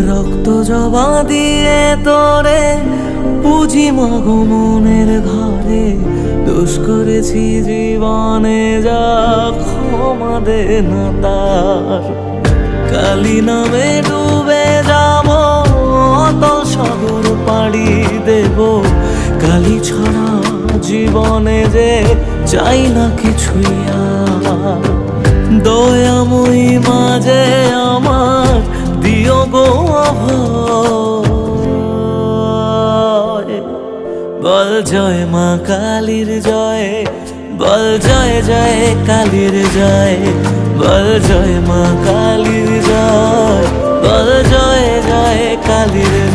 রক্ত জবা দিয়ে তোরে পুজি মাগো মনের ঘরে, দোষ করেছি জীবনে যা ক্ষমা দে না তার। কালী নামে ডুবে যাব অতল সাগর পাড়ি দেব, কালী ছাড়া জীবনে যে চাই না কিছুই আর। দয়াময়ী মাঝে আমার দিও গো অভয়, বল জয় মা কালীর জয়, বল জয় জয় কালীর জয়, বল জয় মা কালীর জয়, বল জয় জয় কালীর